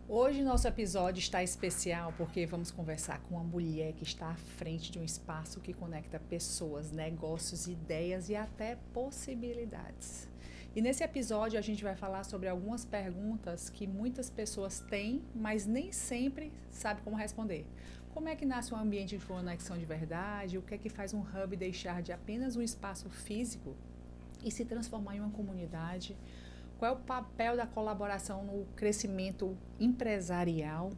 Hoje nosso episódio está especial porque vamos conversar com uma mulher que está à frente de um espaço que conecta pessoas, negócios, ideias e até possibilidades. E nesse episódio a gente vai falar sobre algumas perguntas que muitas pessoas têm, mas nem sempre sabe como responder. Como é que nasce um ambiente de conexão de verdade? O que é que faz um hub deixar de apenas um espaço físico e se transformar em uma comunidade? Qual é o papel da colaboração no crescimento empresarial?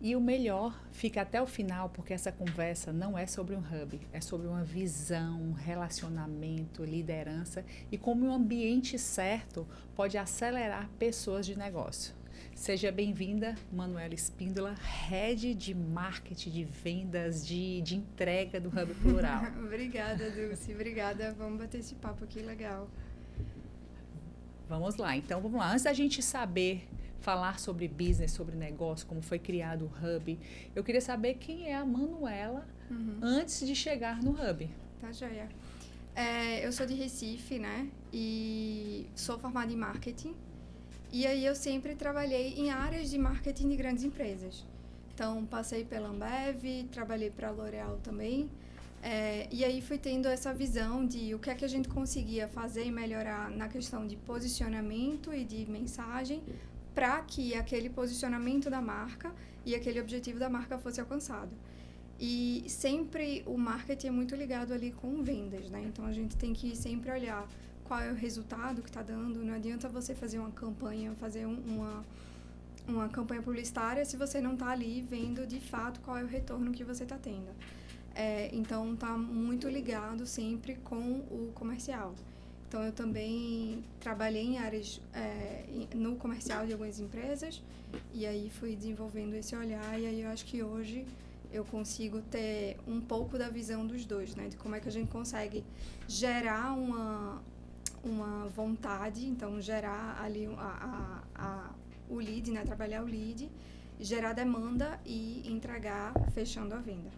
E o melhor, fica até o final, porque essa conversa não é sobre um hub, é sobre uma visão, um relacionamento, liderança e como um ambiente certo pode acelerar pessoas de negócio. Seja bem-vinda, Manuela Espíndola, Head de Marketing, de Vendas, de entrega do Hub Plural. Obrigada, Dulce. Obrigada. Vamos bater esse papo aqui, legal. Vamos lá, então vamos lá. Antes da gente saber falar sobre business, sobre negócio, como foi criado o Hub, eu queria saber quem é a Manuela antes de chegar no Hub. Tá, joia. Eu sou de Recife, né? E sou formada em marketing. E aí eu sempre trabalhei em áreas de marketing de grandes empresas. Então, passei pela Ambev, trabalhei para a L'Oréal também. E aí fui tendo essa visão de o que é que a gente conseguia fazer e melhorar na questão de posicionamento e de mensagem para que aquele posicionamento da marca e aquele objetivo da marca fosse alcançado. E sempre o marketing é muito ligado ali com vendas, né? Então a gente tem que sempre olhar qual é o resultado que está dando. Não adianta você fazer uma campanha, fazer uma campanha publicitária se você não está ali vendo de fato qual é o retorno que você está tendo. Então, está muito ligado sempre com o comercial. Então, eu também trabalhei em áreas, no comercial de algumas empresas, e aí fui desenvolvendo esse olhar, e aí eu acho que hoje eu consigo ter um pouco da visão dos dois, né? De como é que a gente consegue gerar uma vontade, então gerar ali o lead, né? Trabalhar o lead, gerar demanda e entregar fechando a venda.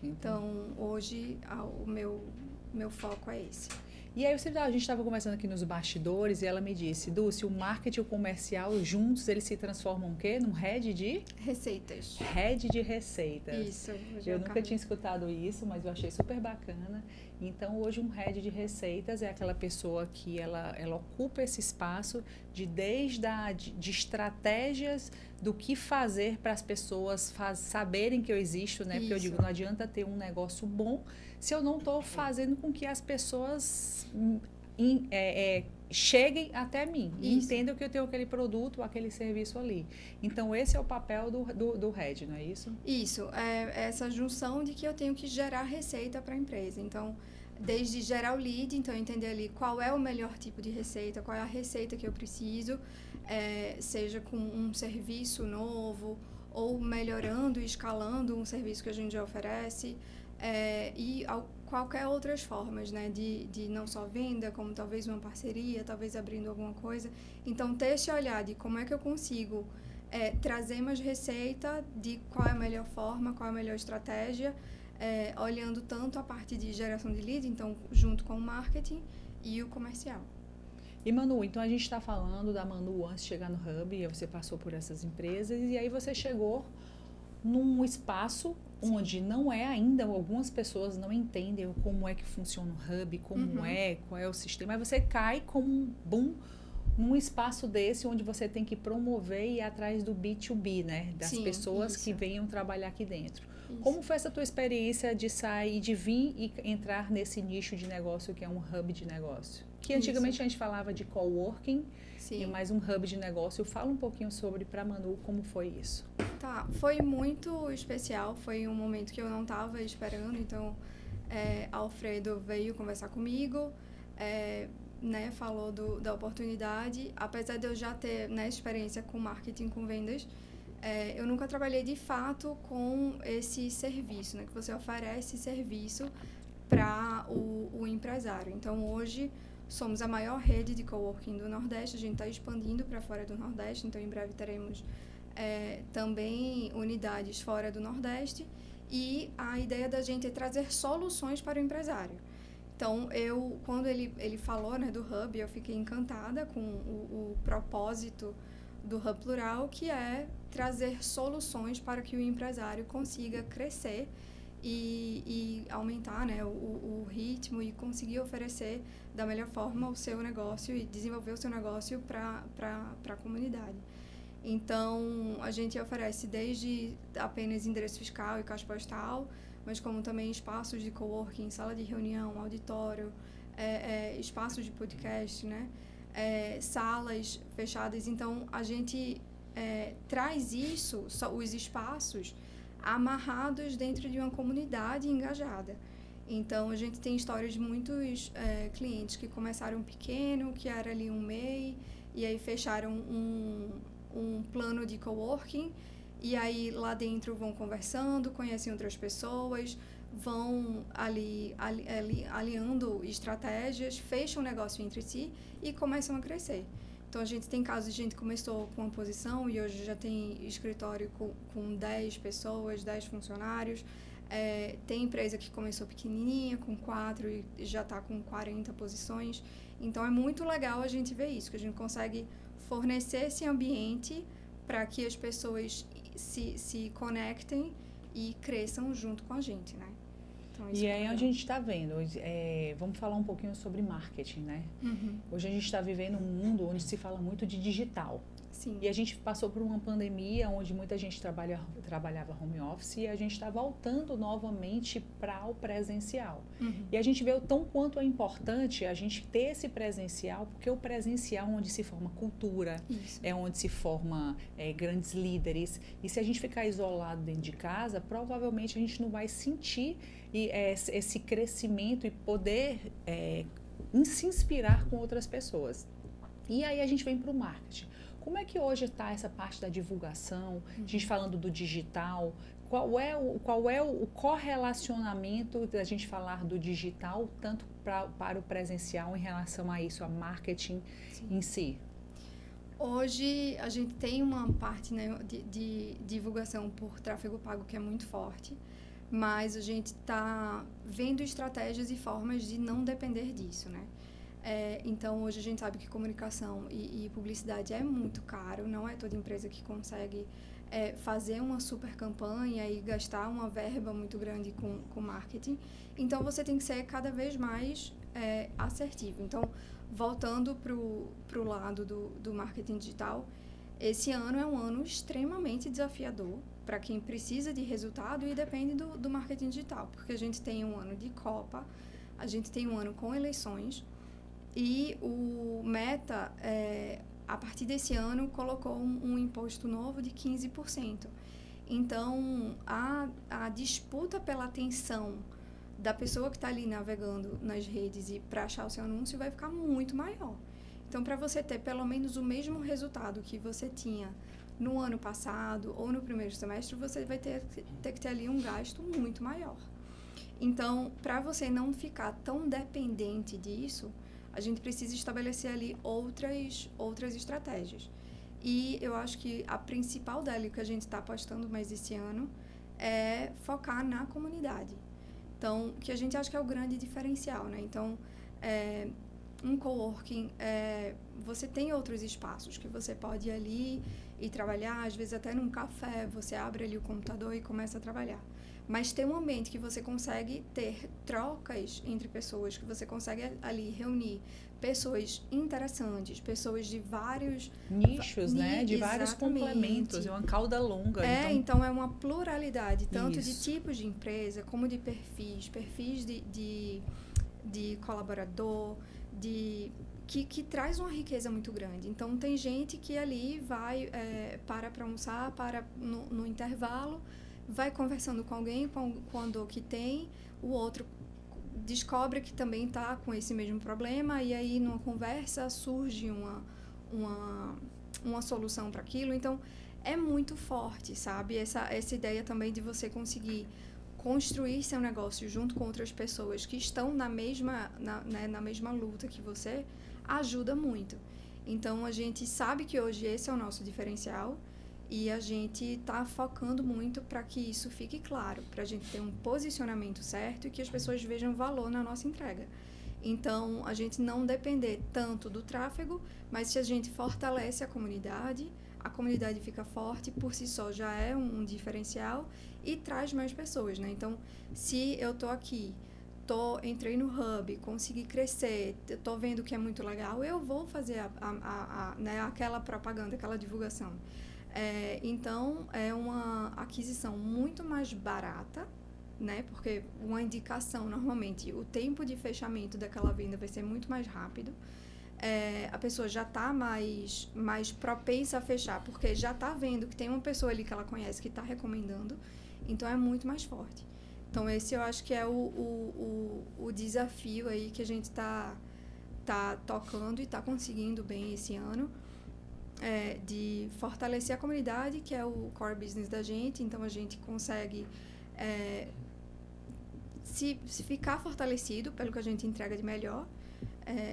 Então, hoje, o meu foco é esse. E aí, a gente estava conversando aqui nos bastidores e ela me disse, Dulce, o marketing e o comercial juntos, eles se transformam o quê? Num head de? Receitas. Head de receitas. Isso. Eu nunca tinha escutado isso, mas eu achei super bacana. Então, hoje, um head de receitas é aquela pessoa que ela ocupa esse espaço de estratégias do que fazer para as pessoas saberem que eu existo, né? Porque eu digo, não adianta ter um negócio bom se eu não estou fazendo com que as pessoas cheguem até mim e entendam que eu tenho aquele produto, aquele serviço ali. Então, esse é o papel do head, não é isso? Isso, essa junção de que eu tenho que gerar receita para a empresa. Então, desde gerar o lead, então entender ali qual é o melhor tipo de receita, qual é a receita que eu preciso, seja com um serviço novo ou melhorando e escalando um serviço que a gente já oferece, e qualquer outras formas, né, de não só venda, como talvez uma parceria, talvez abrindo alguma coisa. Então, ter esse olhar de como é que eu consigo trazer mais receita, de qual é a melhor forma, qual é a melhor estratégia, olhando tanto a parte de geração de lead, então, junto com o marketing e o comercial. E Manu, então a gente está falando da Manu antes de chegar no Hub, e você passou por essas empresas, e aí você chegou num espaço onde não é ainda, algumas pessoas não entendem como é que funciona o Hub, qual é o sistema, aí você cai como um boom num espaço desse onde você tem que promover e ir atrás do B2B, né? Das pessoas que venham trabalhar aqui dentro. Isso. Como foi essa tua experiência de sair, de vir e entrar nesse nicho de negócio que é um hub de negócio? Que antigamente a gente falava de coworking, e mais um hub de negócio. Fala um pouquinho sobre, para Manu, como foi isso. Tá, foi muito especial, foi um momento que eu não estava esperando, então Alfredo veio conversar comigo, né, falou da oportunidade. Apesar de eu já ter, né, experiência com marketing, com vendas, eu nunca trabalhei de fato com esse serviço, né, que você oferece serviço para o empresário. Então, hoje, somos a maior rede de coworking do Nordeste, a gente está expandindo para fora do Nordeste, então em breve teremos também unidades fora do Nordeste, e a ideia da gente é trazer soluções para o empresário. Então, quando ele falou, né, do Hub, eu fiquei encantada com o propósito do Hub Plural, que é trazer soluções para que o empresário consiga crescer e aumentar, né, o ritmo e conseguir oferecer da melhor forma o seu negócio e desenvolver o seu negócio para a comunidade. Então, a gente oferece desde apenas endereço fiscal e caixa postal, mas como também espaços de coworking, sala de reunião, auditório, espaços de podcast, né? Salas fechadas. Então, a gente traz isso, os espaços amarrados dentro de uma comunidade engajada. Então, a gente tem histórias de muitos clientes que começaram pequeno, que era ali um MEI, e aí fecharam um plano de coworking, e aí lá dentro vão conversando, conhecem outras pessoas, vão alinhando estratégias, fecham o negócio entre si e começam a crescer. Então, a gente tem casos de gente que começou com uma posição e hoje já tem escritório com 10 pessoas, 10 funcionários. Tem empresa que começou pequenininha, com 4 e já está com 40 posições. Então, é muito legal a gente ver isso, que a gente consegue fornecer esse ambiente para que as pessoas se conectem e cresçam junto com a gente, né? Então, e aí a gente está vendo, vamos falar um pouquinho sobre marketing, né? Uhum. Hoje a gente está vivendo um mundo onde se fala muito de digital. Sim. E a gente passou por uma pandemia onde muita gente trabalhava home office e a gente está voltando novamente para o presencial. Uhum. E a gente vê o tão quanto é importante a gente ter esse presencial, porque o presencial é onde se forma cultura, Isso. é onde se forma grandes líderes. E se a gente ficar isolado dentro de casa, provavelmente a gente não vai sentir esse crescimento e poder se inspirar com outras pessoas. E aí a gente vem para o marketing. Como é que hoje está essa parte da divulgação, a gente falando do digital? Qual é o correlacionamento da gente falar do digital, tanto para o presencial em relação a isso, a marketing em si? Hoje a gente tem uma parte, né, de divulgação por tráfego pago que é muito forte, mas a gente está vendo estratégias e formas de não depender disso, né? Então, hoje a gente sabe que comunicação e publicidade é muito caro, não é toda empresa que consegue fazer uma super campanha e gastar uma verba muito grande com marketing. Então, você tem que ser cada vez mais assertivo. Então, voltando para o lado do marketing digital, esse ano é um ano extremamente desafiador para quem precisa de resultado e depende do marketing digital, porque a gente tem um ano de Copa, a gente tem um ano com eleições, e o Meta, a partir desse ano, colocou um imposto novo de 15%. Então, a disputa pela atenção da pessoa que está ali navegando nas redes e para achar o seu anúncio vai ficar muito maior. Então, para você ter pelo menos o mesmo resultado que você tinha no ano passado ou no primeiro semestre, você vai ter que ter ali um gasto muito maior. Então, para você não ficar tão dependente disso, a gente precisa estabelecer ali outras estratégias. E eu acho que a principal dela, que a gente está apostando mais esse ano, é focar na comunidade. Então, que a gente acha que é o grande diferencial, né? Então, um coworking, você tem outros espaços que você pode ir ali e trabalhar, às vezes até num café, você abre ali o computador e começa a trabalhar. Mas tem um ambiente que você consegue ter trocas entre pessoas, que você consegue ali reunir pessoas interessantes, pessoas de vários nichos, né? De vários complementos, é uma cauda longa. Então é uma pluralidade, tanto de tipos de empresa, como de perfis de colaborador, que traz uma riqueza muito grande. Então, tem gente que ali vai para almoçar, no intervalo, vai conversando com alguém, com a dor que tem, o outro descobre que também está com esse mesmo problema, e aí, numa conversa, surge uma solução para aquilo. Então, é muito forte, sabe? Essa ideia também de você conseguir construir seu negócio junto com outras pessoas que estão na mesma luta que você, ajuda muito. Então, a gente sabe que hoje esse é o nosso diferencial e a gente está focando muito para que isso fique claro, para a gente ter um posicionamento certo e que as pessoas vejam valor na nossa entrega. Então, a gente não depender tanto do tráfego, mas se a gente fortalece a comunidade, a comunidade fica forte, por si só já é um diferencial e traz mais pessoas, né? Então, se eu tô aqui, entrei no Hub, consegui crescer, tô vendo que é muito legal, eu vou fazer né, aquela propaganda, aquela divulgação. Então, é uma aquisição muito mais barata, né? Porque uma indicação, normalmente, o tempo de fechamento daquela venda vai ser muito mais rápido. A pessoa já está mais propensa a fechar, porque já está vendo que tem uma pessoa ali que ela conhece que está recomendando, então é muito mais forte. Então, esse eu acho que é o desafio aí que a gente está tocando e está conseguindo bem esse ano, de fortalecer a comunidade, que é o core business da gente. Então, a gente consegue se ficar fortalecido pelo que a gente entrega de melhor,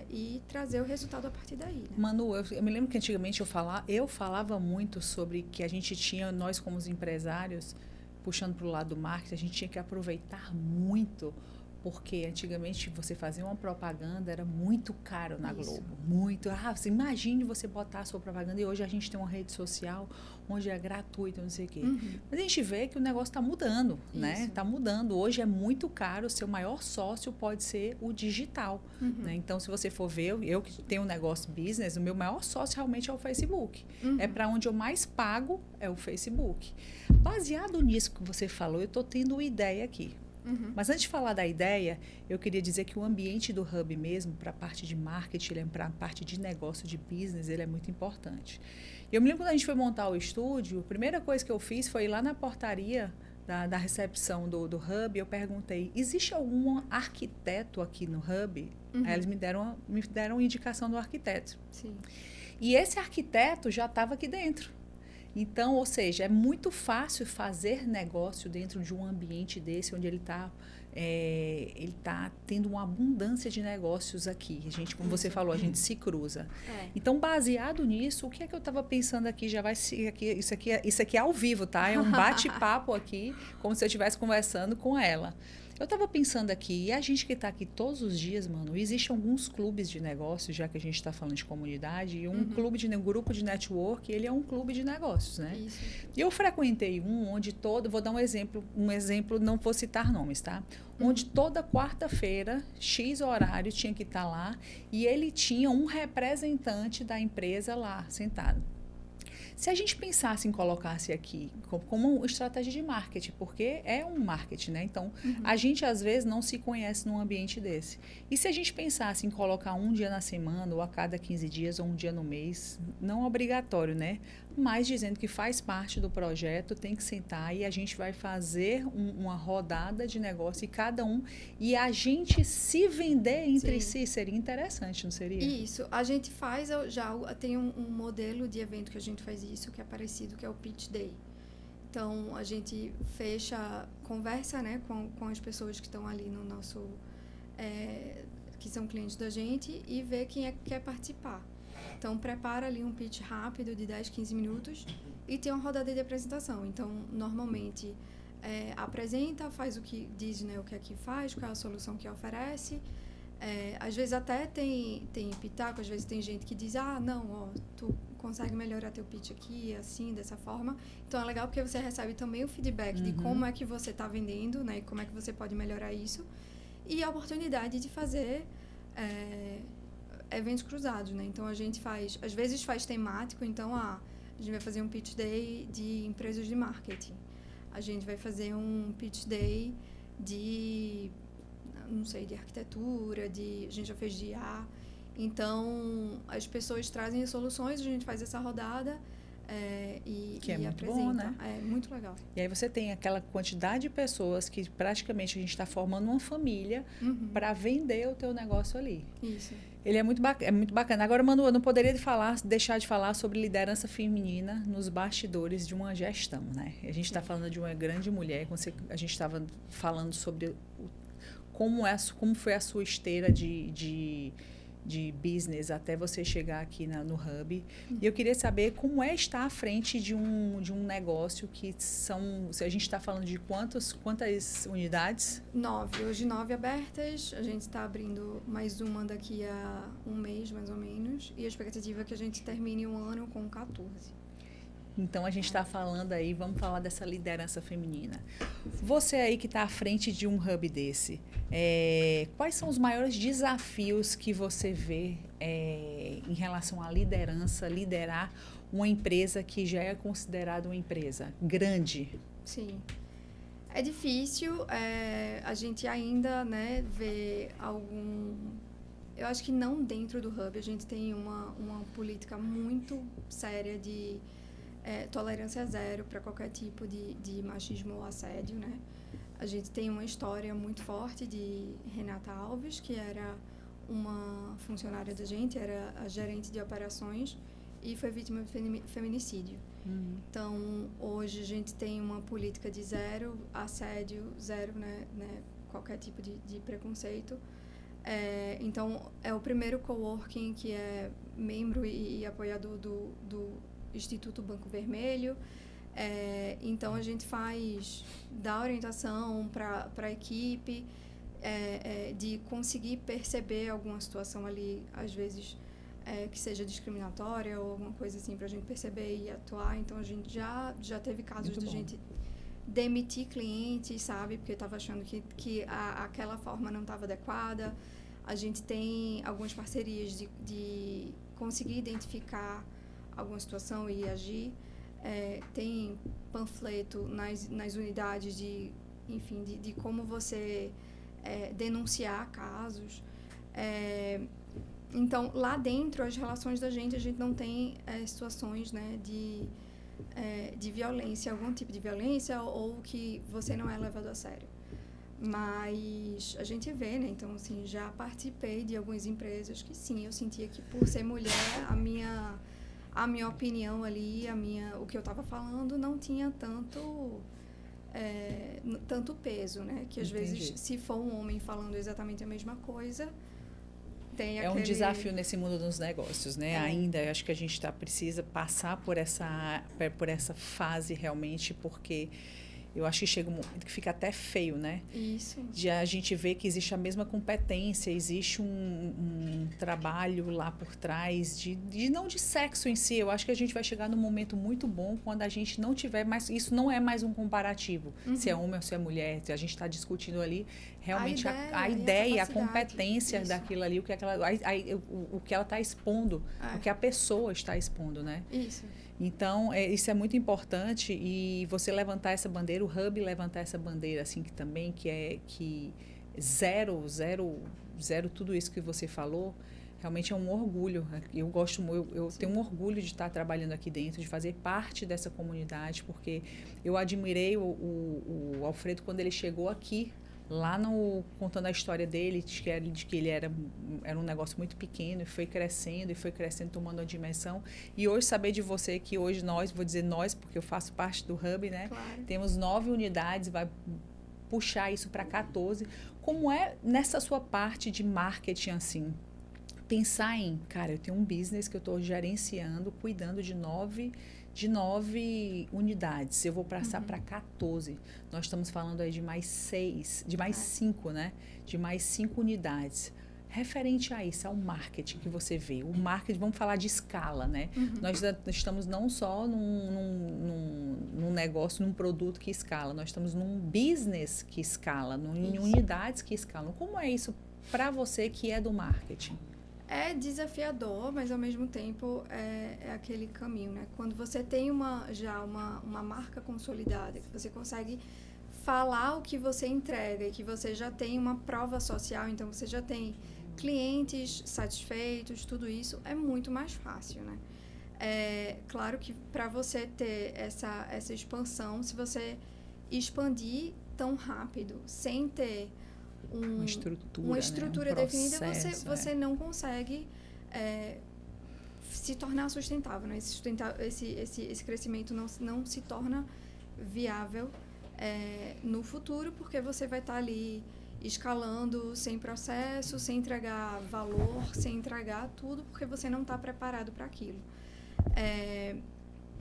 e trazer o resultado a partir daí, né? Manu, eu me lembro que antigamente eu falava muito sobre que a gente tinha, nós como os empresários, puxando para o lado do marketing, a gente tinha que aproveitar muito, porque antigamente você fazia uma propaganda, era muito caro na Globo, muito. Você imagine você botar a sua propaganda, e hoje a gente tem uma rede social onde é gratuito, não sei o quê. Mas a gente vê que o negócio está mudando, né? Está mudando. Hoje é muito caro, o seu maior sócio pode ser o digital, né? Então, se você for ver, eu que tenho um negócio business, o meu maior sócio realmente é o Facebook. É para onde eu mais pago, é o Facebook. Baseado nisso que você falou, eu estou tendo uma ideia aqui. Mas antes de falar da ideia, eu queria dizer que o ambiente do Hub mesmo, para a parte de marketing, para a parte de negócio, de business, ele é muito importante. Eu me lembro quando a gente foi montar o estúdio, a primeira coisa que eu fiz foi ir lá na portaria da recepção do Hub, eu perguntei, existe algum arquiteto aqui no Hub? Aí eles me deram indicação do arquiteto. Sim. E esse arquiteto já estava aqui dentro. Então, ou seja, é muito fácil fazer negócio dentro de um ambiente desse, onde ele está tendo uma abundância de negócios aqui. A gente, como você falou, a gente se cruza. Então, baseado nisso, o que é que eu estava pensando aqui? Já vai ser isso aqui é ao vivo, tá? É um bate-papo aqui, como se eu estivesse conversando com ela. Eu estava pensando aqui, e a gente que está aqui todos os dias, Manu, existem alguns clubes de negócios, já que a gente está falando de comunidade, e um grupo de network, ele é um clube de negócios, né? Isso. E eu frequentei onde vou dar um exemplo, não vou citar nomes, tá? Onde toda quarta-feira, X horário, tinha que estar lá, e ele tinha um representante da empresa lá, sentado. Se a gente pensasse em colocar-se aqui como uma estratégia de marketing, porque é um marketing, né? Então, a gente, às vezes, não se conhece num ambiente desse. E se a gente pensasse em colocar um dia na semana, ou a cada 15 dias, ou um dia no mês, não obrigatório, né? Mas dizendo que faz parte do projeto, tem que sentar e a gente vai fazer uma rodada de negócio e a gente se vender entre si. Seria interessante, não seria? Isso. A gente faz, tem um modelo de evento que a gente faz isso, que é parecido, que é o Pitch Day. Então, a gente conversa, né, com as pessoas que estão ali no nosso... que são clientes da gente, e vê quem é que quer participar. Então, prepara ali um pitch rápido de 10, 15 minutos e tem uma rodada de apresentação. Então, normalmente, apresenta, faz o que diz, né, o que é que faz, qual é a solução que oferece. Às vezes até tem pitaco, às vezes tem gente que diz, tu consegue melhorar teu pitch aqui, assim, dessa forma. Então, é legal porque você recebe também o feedback de como é que você está vendendo, né, e como é que você pode melhorar isso. E a oportunidade de fazer... eventos cruzados, né? Então, a gente às vezes faz temático, então, a gente vai fazer um pitch day de empresas de marketing. A gente vai fazer um pitch day de, não sei, de arquitetura, a gente já fez de IA. Então, as pessoas trazem as soluções, a gente faz essa rodada que é muito apresenta. bom, né? É muito legal. E aí você tem aquela quantidade de pessoas que praticamente a gente está formando uma família para vender o teu negócio ali. Isso. Ele é muito bacana. Agora, Manu, eu não poderia deixar de falar sobre liderança feminina nos bastidores de uma gestão, né? A gente está falando de uma grande mulher, a gente estava falando sobre como foi a sua esteira de business até você chegar aqui no Hub. E eu queria saber como é estar à frente de um negócio que se a gente está falando de quantas unidades? 9. Hoje 9 abertas. A gente está abrindo mais uma daqui a um mês, mais ou menos. E a expectativa é que a gente termine um ano com 14. Então, a gente está falando aí, vamos falar dessa liderança feminina. Você aí que está à frente de um hub desse, quais são os maiores desafios que você vê em relação à liderança, liderar uma empresa que já é considerada uma empresa grande? Sim. É difícil, a gente ainda, né, vê algum... Eu acho que não dentro do Hub, a gente tem uma política muito séria de tolerância zero para qualquer tipo de machismo ou assédio, né? A gente tem uma história muito forte de Renata Alves, que era uma funcionária da gente, era a gerente de operações e foi vítima de feminicídio. Então, hoje a gente tem uma política de zero assédio, zero, né, qualquer tipo de preconceito. Então, é o primeiro coworking que é membro e apoiador do Instituto Banco Vermelho. Então, a gente dá orientação para a equipe, de conseguir perceber alguma situação ali, às vezes, que seja discriminatória ou alguma coisa assim, para a gente perceber e atuar. Então, a gente já teve casos de gente demitir clientes, sabe? Porque estava achando que aquela forma não estava adequada. A gente tem algumas parcerias de conseguir identificar alguma situação e agir. Tem panfleto nas unidades de como você denunciar casos. Então, lá dentro, as relações da gente, a gente não tem situações, né, de violência, algum tipo de violência ou que você não é levado a sério. Mas a gente vê, né? Então, assim, já participei de algumas empresas que, sim, eu sentia que por ser mulher, a minha opinião ali, o que eu estava falando não tinha tanto peso, né? Que às vezes, se for um homem falando exatamente a mesma coisa, tem um desafio nesse mundo dos negócios, né? Ainda, acho que a gente precisa passar por essa fase realmente, porque eu acho que chega um momento que fica até feio, né? Isso. De a gente ver que existe a mesma competência, existe um trabalho lá por trás, não de sexo em si. Eu acho que a gente vai chegar num momento muito bom quando a gente não tiver mais... Isso não é mais um comparativo, se é homem ou se é mulher. A gente está discutindo ali realmente a ideia, a competência daquilo ali, o que ela está expondo, o que a pessoa está expondo, né? Isso. Então, isso é muito importante e você levantar essa bandeira, o Hub levantar essa bandeira, assim, que zero tudo isso que você falou, realmente é um orgulho. Eu tenho um orgulho de estar trabalhando aqui dentro, de fazer parte dessa comunidade, porque eu admirei o Alfredo quando ele chegou aqui, lá contando a história dele, de que ele era um negócio muito pequeno e foi crescendo, tomando uma dimensão. E hoje saber de você que hoje vou dizer nós, porque eu faço parte do Hub, né? Claro. Temos 9 unidades, vai puxar isso para 14. Como é nessa sua parte de marketing, assim? Pensar cara, eu tenho um business que eu estou gerenciando, cuidando de 9 unidades. Eu vou passar para 14. Nós estamos falando aí de mais 5, né? De mais 5 unidades. Referente a isso, ao marketing que você vê. O marketing, vamos falar de escala, né? Nós estamos não só num negócio, num produto que escala. Nós estamos num business que escala, em unidades que escalam. Como é isso para você que é do marketing? É desafiador, mas ao mesmo tempo é aquele caminho, né? Quando você tem já uma marca consolidada, que você consegue falar o que você entrega e que você já tem uma prova social, então você já tem clientes satisfeitos, tudo isso é muito mais fácil, né? Claro que para você ter essa expansão, se você expandir tão rápido, sem ter uma estrutura, né? Definida, você não consegue se tornar sustentável, né? Esse crescimento não se torna viável no futuro, porque você vai estar ali escalando sem processo, sem entregar valor, sem entregar tudo, porque você não está preparado para aquilo.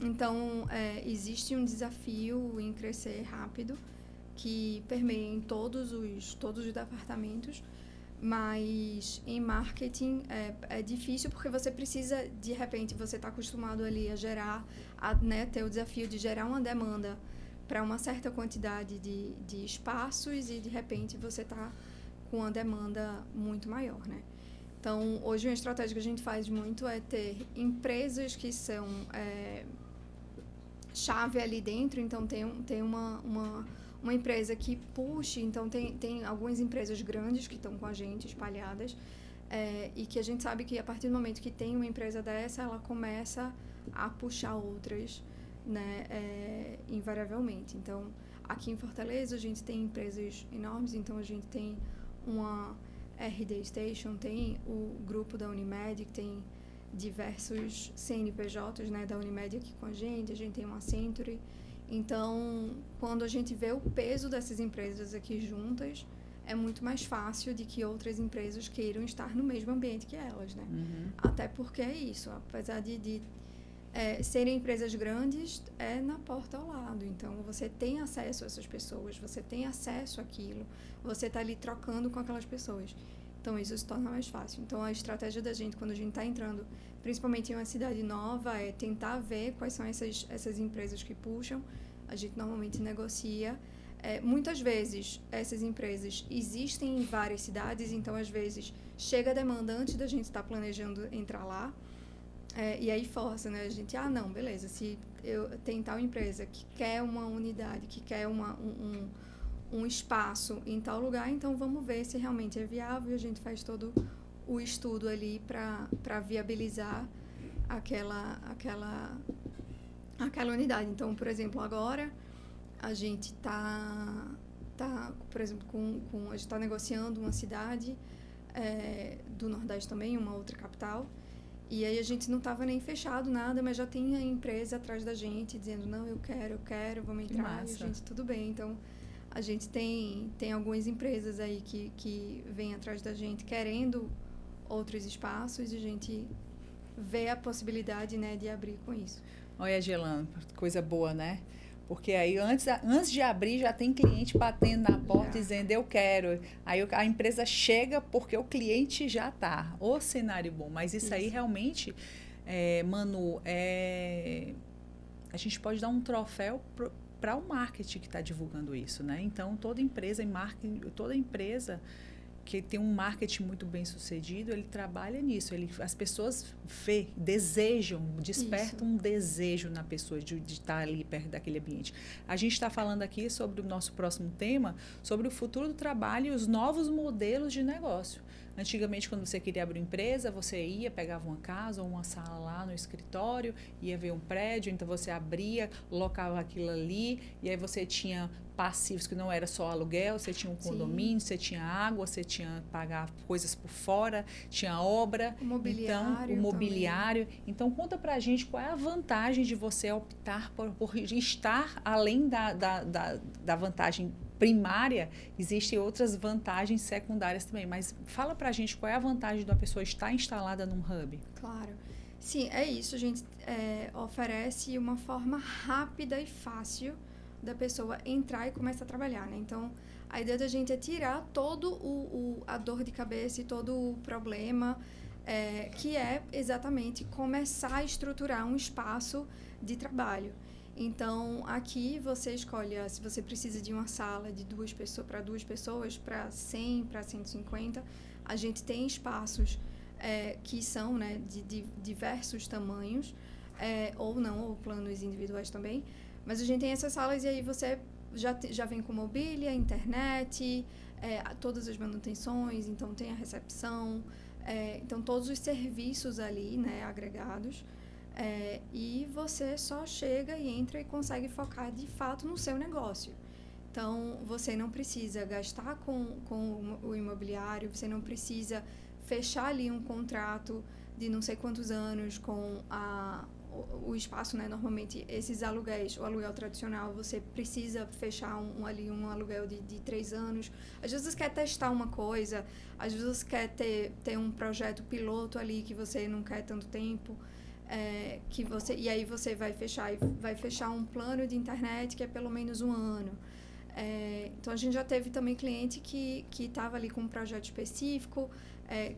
Então, existe um desafio em crescer rápido, que permeia em todos os departamentos, Mas em marketing é difícil porque você precisa, de repente, você está acostumado ali a gerar, né, ter o desafio de gerar uma demanda para uma certa quantidade de espaços e, de repente, você está com uma demanda muito maior, né? Então, hoje uma estratégia que a gente faz muito é ter empresas que são chave ali dentro, então tem uma empresa que puxe, então tem algumas empresas grandes que estão com a gente, espalhadas, e que a gente sabe que a partir do momento que tem uma empresa dessa, ela começa a puxar outras, né, invariavelmente. Então, aqui em Fortaleza, a gente tem empresas enormes, então a gente tem uma RD Station, tem o grupo da Unimed, que tem diversos CNPJs, né, da Unimed aqui com a gente tem uma Century. Então, quando a gente vê o peso dessas empresas aqui juntas, é muito mais fácil de que outras empresas queiram estar no mesmo ambiente que elas, né? Até porque é isso, apesar de serem empresas grandes, é na porta ao lado. Então, você tem acesso a essas pessoas, você tem acesso àquilo, você está ali trocando com aquelas pessoas. Então, isso se torna mais fácil. Então, a estratégia da gente, quando a gente está entrando, principalmente em uma cidade nova, é tentar ver quais são essas empresas que puxam. A gente normalmente negocia. Muitas vezes, essas empresas existem em várias cidades, então, às vezes, chega a demanda antes da gente estar planejando entrar lá. E aí força, né? A gente, não, beleza, se tem tal empresa que quer uma unidade, que quer um espaço em tal lugar, então vamos ver se realmente é viável, e a gente faz todo o estudo ali para viabilizar aquela unidade. Então, por exemplo, agora a gente tá por exemplo, a gente está negociando uma cidade do Nordeste também, uma outra capital, e aí a gente não estava nem fechado nada, mas já tem a empresa atrás da gente dizendo, não, eu quero, vamos entrar, e a gente, tudo bem. Então, a gente tem algumas empresas aí que vêm atrás da gente querendo outros espaços, e a gente vê a possibilidade, né, de abrir com isso. Olha, Gelano, coisa boa, né? Porque aí, antes de abrir, já tem cliente batendo na porta dizendo, eu quero. Aí a empresa chega porque o cliente já está. Ô cenário bom. Mas isso aí realmente, Manu, a gente pode dar um troféu para o marketing que está divulgando isso, né? Então, toda empresa que tem um marketing muito bem sucedido, ele trabalha nisso. As pessoas despertam um desejo na pessoa de estar ali perto daquele ambiente. A gente está falando aqui sobre o nosso próximo tema, sobre o futuro do trabalho e os novos modelos de negócio. Antigamente, quando você queria abrir uma empresa, você ia, pegava uma casa ou uma sala lá no escritório, ia ver um prédio, então você abria, locava aquilo ali, e aí você tinha passivos que não era só aluguel, você tinha um condomínio, você tinha água, você tinha que pagar coisas por fora, tinha obra, o mobiliário. Então, conta pra gente qual é a vantagem de você optar por estar além da vantagem primária, existem outras vantagens secundárias também, mas fala pra gente qual é a vantagem de uma pessoa estar instalada num hub. Claro. Sim, é isso. A gente oferece uma forma rápida e fácil da pessoa entrar e começar a trabalhar, né? Então, a ideia da gente é tirar todo a dor de cabeça e todo o problema, que é exatamente começar a estruturar um espaço de trabalho. Então, aqui você escolhe se você precisa de uma sala de para 2 pessoas, para 100, para 150. A gente tem espaços que são, né, de diversos tamanhos, ou planos individuais também. Mas a gente tem essas salas e aí você já vem com mobília, internet, todas as manutenções, então tem a recepção, então todos os serviços ali, né, agregados. E você só chega e entra e consegue focar de fato no seu negócio. Então, você não precisa gastar com o imobiliário, você não precisa fechar ali um contrato de não sei quantos anos com o espaço, né? Normalmente, esses aluguéis, o aluguel tradicional, você precisa fechar um aluguel de 3 anos. Às vezes você quer testar uma coisa, às vezes você quer ter um projeto piloto ali que você não quer tanto tempo. E aí você vai fechar um plano de internet que é pelo menos 1 ano. Então, a gente já teve também cliente que estava ali com um projeto específico,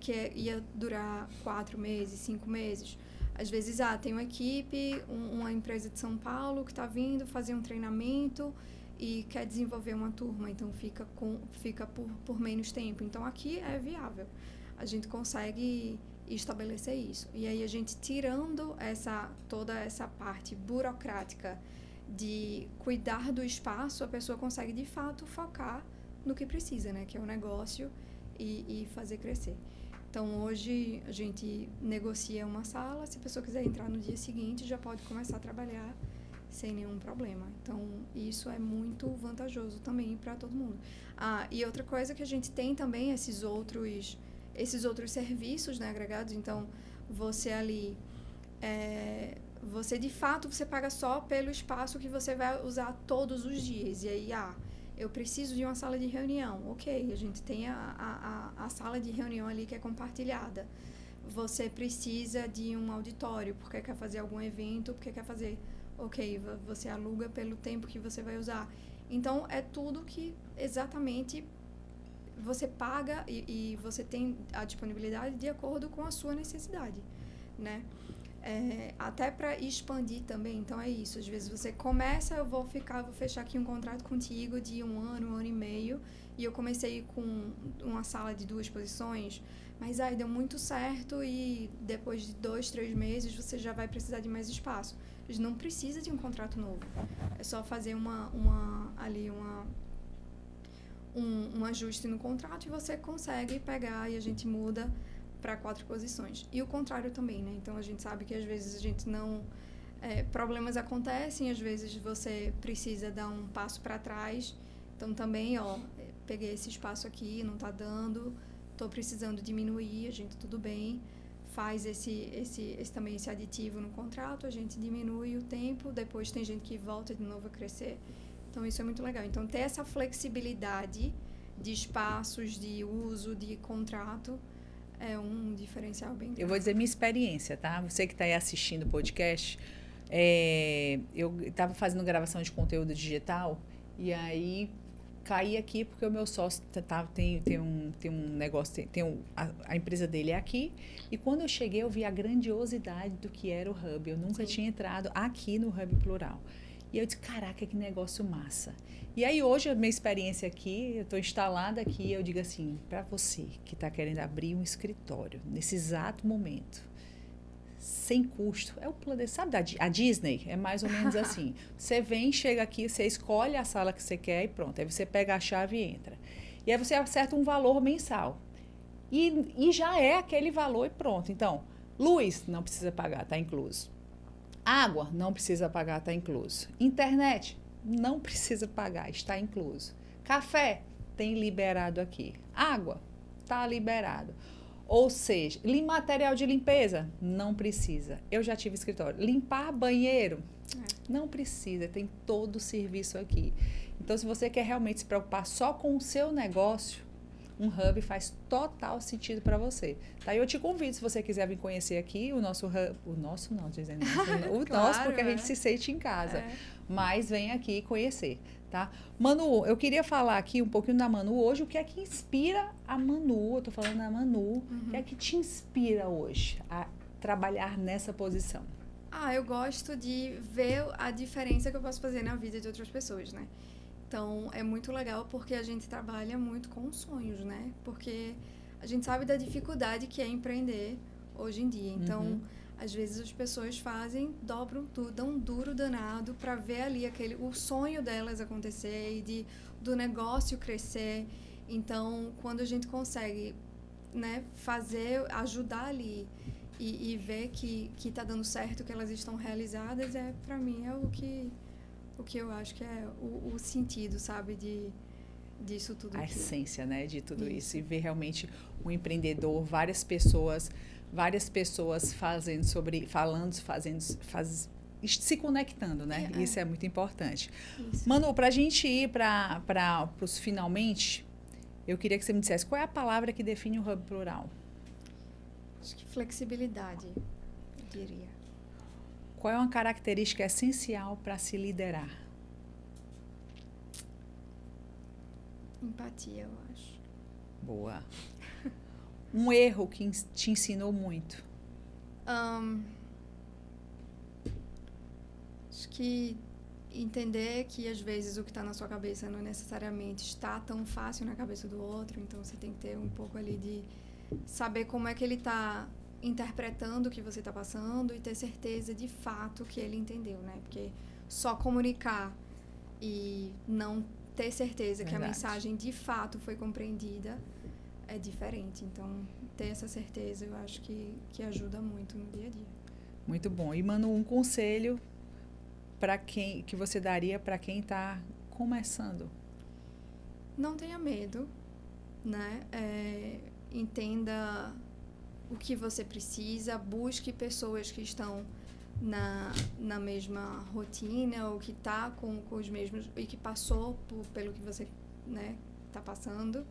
que ia durar 4 meses, 5 meses. Às vezes, tem uma equipe, uma empresa de São Paulo que está vindo fazer um treinamento e quer desenvolver uma turma, então fica por menos tempo. Então, aqui é viável. A gente consegue estabelecer isso. E aí, a gente tirando toda essa parte burocrática de cuidar do espaço, a pessoa consegue, de fato, focar no que precisa, né? Que é o negócio e fazer crescer. Então, hoje, a gente negocia uma sala. Se a pessoa quiser entrar no dia seguinte, já pode começar a trabalhar sem nenhum problema. Então, isso é muito vantajoso também para todo mundo. E outra coisa que a gente tem também, esses outros serviços, né, agregados. Então, você ali... você, de fato, você paga só pelo espaço que você vai usar todos os dias. E aí, eu preciso de uma sala de reunião. Ok, a gente tem a sala de reunião ali que é compartilhada. Você precisa de um auditório, porque quer fazer algum evento, porque quer fazer... Ok, você aluga pelo tempo que você vai usar. Então, é tudo que exatamente você paga e você tem a disponibilidade de acordo com a sua necessidade, né? Até para expandir também. Então, é isso. Às vezes você começa, eu vou fechar aqui um contrato contigo de 1 ano e meio, e eu comecei com uma sala de 2 posições, mas deu muito certo e depois de 2, 3 meses você já vai precisar de mais espaço. A gente não precisa de um contrato novo. É só fazer um ajuste no contrato e você consegue pegar e a gente muda para 4 posições. E o contrário também, né? Então, a gente sabe que às vezes a gente não... problemas acontecem, às vezes você precisa dar um passo para trás. Então, também, peguei esse espaço aqui, não está dando, estou precisando diminuir, a gente tudo bem, faz também esse aditivo no contrato, a gente diminui o tempo, depois tem gente que volta de novo a crescer. Então, isso é muito legal. Então, ter essa flexibilidade de espaços, de uso, de contrato, é um diferencial bem grande. Eu vou dizer minha experiência, tá? Você que está aí assistindo o podcast, eu estava fazendo gravação de conteúdo digital e aí caí aqui porque o meu sócio tem um negócio, a empresa dele é aqui, e quando eu cheguei eu vi a grandiosidade do que era o Hub. Eu nunca tinha entrado aqui no Hub Plural. E eu disse, caraca, que negócio massa. E aí, hoje, a minha experiência aqui, eu estou instalada aqui, eu digo assim, para você que está querendo abrir um escritório, nesse exato momento, sem custo, é o plano, sabe, a Disney é mais ou menos assim. Você vem, chega aqui, você escolhe a sala que você quer e pronto. Aí você pega a chave e entra. E aí você acerta um valor mensal. E já é aquele valor e pronto. Então, luz, não precisa pagar, está incluso. Água, não precisa pagar, está incluso. Internet, não precisa pagar, está incluso. Café, tem liberado aqui. Água, está liberado. Ou seja, material de limpeza, não precisa. Eu já tive escritório. Limpar banheiro, não precisa, tem todo o serviço aqui. Então, se você quer realmente se preocupar só com o seu negócio, um Hub faz total sentido para você. Tá? Eu te convido, se você quiser vir conhecer aqui o nosso Hub, o nosso não, dizendo o claro, nosso, porque a gente se sente em casa. Mas vem aqui conhecer, tá? Manu, eu queria falar aqui um pouquinho da Manu hoje, o que é que inspira a Manu, eu tô falando da Manu, o que é que te inspira hoje a trabalhar nessa posição? Eu gosto de ver a diferença que eu posso fazer na vida de outras pessoas, né? Então, é muito legal porque a gente trabalha muito com sonhos, né? Porque a gente sabe da dificuldade que é empreender hoje em dia. Então, às vezes as pessoas dobram tudo, dão um duro danado para ver ali o sonho delas acontecer e do negócio crescer. Então, quando a gente consegue, né, ajudar ali e ver que está dando certo, que elas estão realizadas, para mim é o que eu acho que é o sentido, sabe, disso tudo. A essência, né, de tudo isso. E ver realmente um empreendedor, várias pessoas se conectando, né? Isso é muito importante. Isso. Manu, para a gente ir para os finalmente, eu queria que você me dissesse qual é a palavra que define o Hub Plural. Acho que flexibilidade, eu diria. Qual é uma característica essencial para se liderar? Empatia, eu acho. Boa. Um erro que te ensinou muito? Acho que entender que às vezes o que está na sua cabeça não necessariamente está tão fácil na cabeça do outro, então você tem que ter um pouco ali de saber como é que ele está interpretando o que você está passando e ter certeza de fato que ele entendeu, né? Porque só comunicar e não ter certeza que a mensagem de fato foi compreendida é diferente. Então, ter essa certeza eu acho que ajuda muito no dia a dia. Muito bom. E, Manu, um conselho que você daria para quem está começando? Não tenha medo, né? Entenda o que você precisa, busque pessoas que estão na mesma rotina ou que está com os mesmos e que passou pelo que você, né, está passando.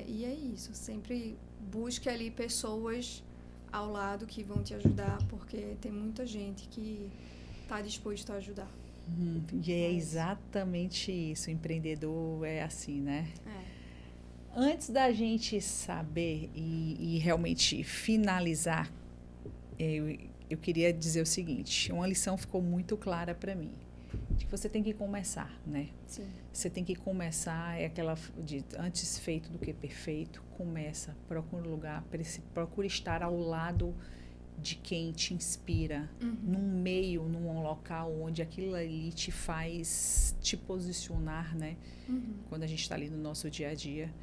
E é isso, sempre busque ali pessoas ao lado que vão te ajudar, porque tem muita gente que está disposto a ajudar. E é exatamente isso, empreendedor é assim, né? Antes da gente saber e realmente finalizar, eu queria dizer o seguinte, uma lição ficou muito clara para mim, de que você tem que começar, né? Sim. Você tem que começar, é aquela de antes feito do que perfeito, começa, procura um lugar, procura estar ao lado de quem te inspira, num meio, num local onde aquilo ali te faz te posicionar, né? Quando a gente está ali no nosso dia a dia.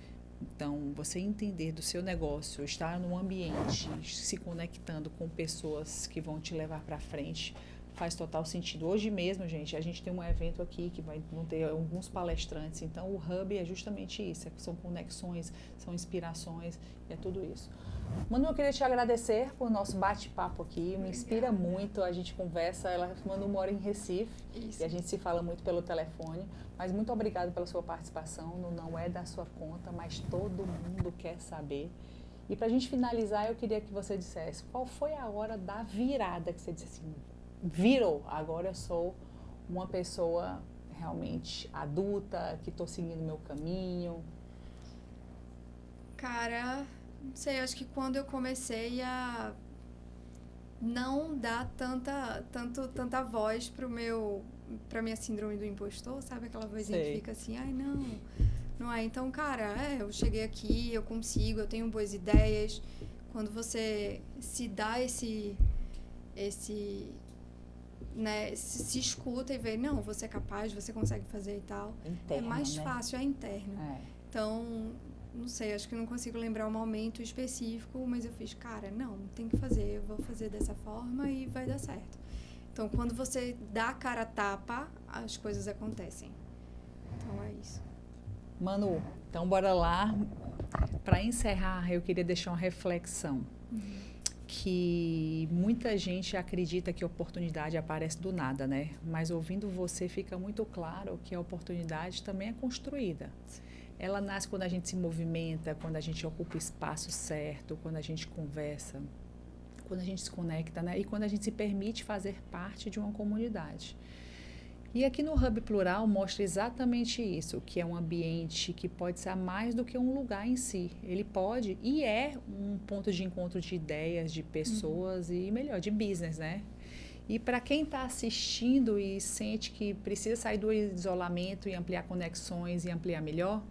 Então, você entender do seu negócio, estar num ambiente, se conectando com pessoas que vão te levar para frente, faz total sentido. Hoje mesmo, gente, a gente tem um evento aqui que vão ter alguns palestrantes. Então, o Hub é justamente isso. São conexões, são inspirações, é tudo isso. Manu, eu queria te agradecer por nosso bate-papo aqui. Me inspira muito, a gente conversa. Manu mora em Recife e a gente se fala muito pelo telefone. Mas muito obrigada pela sua participação. Não é da sua conta, mas todo mundo quer saber. E para a gente finalizar, eu queria que você dissesse qual foi a hora da virada que você disse assim, virou, agora eu sou uma pessoa realmente adulta, que estou seguindo meu caminho. Cara, não sei, acho que quando eu comecei a não dar tanta voz pra minha síndrome do impostor, sabe? Aquela vozinha que fica assim, ai não é. Então, cara, eu cheguei aqui, eu consigo, eu tenho boas ideias. Quando você se dá esse né, se escuta e vê, não, você é capaz, você consegue fazer e tal. Interno, é mais né? fácil, é interno. Então, não sei, acho que não consigo lembrar um momento específico, mas eu fiz, cara, não, tem que fazer, eu vou fazer dessa forma e vai dar certo. Então, quando você dá a cara a tapa, as coisas acontecem. Então, é isso. Manu, então bora lá. Para encerrar, eu queria deixar uma reflexão. Que muita gente acredita que a oportunidade aparece do nada, né? Mas ouvindo você fica muito claro que a oportunidade também é construída. Ela nasce quando a gente se movimenta, quando a gente ocupa o espaço certo, quando a gente conversa, quando a gente se conecta, né? E quando a gente se permite fazer parte de uma comunidade. E aqui no Hub Plural mostra exatamente isso, que é um ambiente que pode ser mais do que um lugar em si. Ele pode e é um ponto de encontro de ideias, de pessoas e, melhor, de business, né? E para quem está assistindo e sente que precisa sair do isolamento e ampliar conexões e ampliar melhor,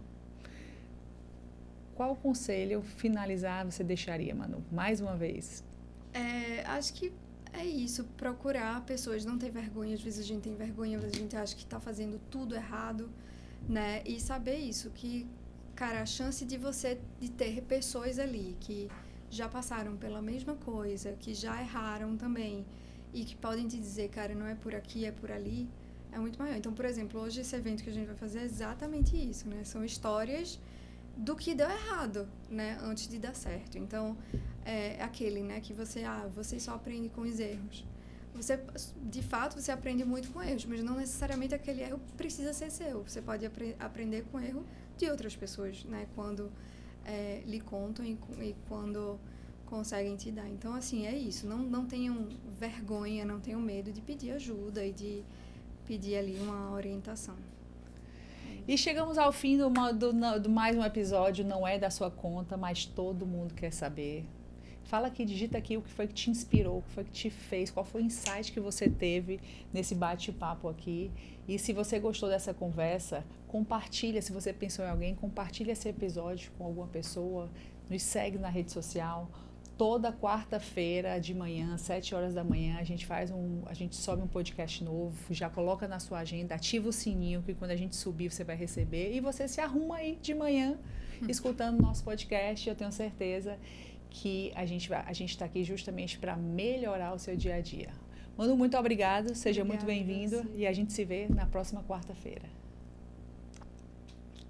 qual conselho finalizar você deixaria, Manu? Mais uma vez. Acho que é isso, procurar pessoas, não ter vergonha, às vezes a gente tem vergonha, às vezes a gente acha que está fazendo tudo errado, né? E saber isso, que, cara, a chance de ter pessoas ali que já passaram pela mesma coisa, que já erraram também e que podem te dizer, cara, não é por aqui, é por ali, é muito maior. Então, por exemplo, hoje esse evento que a gente vai fazer é exatamente isso, né? São histórias do que deu errado, né, antes de dar certo. Então, é aquele, né, que você só aprende com os erros. De fato, você aprende muito com erros, mas não necessariamente aquele erro precisa ser seu. Você pode aprender com erro de outras pessoas, né, quando lhe contam e quando conseguem te dar. Então, assim, é isso. Não tenham vergonha, não tenham medo de pedir ajuda e de pedir ali uma orientação. E chegamos ao fim do mais um episódio, não é da sua conta, mas todo mundo quer saber. Fala aqui, digita aqui o que foi que te inspirou, o que foi que te fez, qual foi o insight que você teve nesse bate-papo aqui. E se você gostou dessa conversa, compartilha, se você pensou em alguém, compartilha esse episódio com alguma pessoa, nos segue na rede social. Toda quarta-feira de manhã, 7 horas da manhã, a gente sobe um podcast novo, já coloca na sua agenda, ativa o sininho, que quando a gente subir você vai receber. E você se arruma aí de manhã, escutando o nosso podcast. Eu tenho certeza que a gente está aqui justamente para melhorar o seu dia a dia. Manu, muito obrigado, seja muito bem-vindo e a gente se vê na próxima quarta-feira.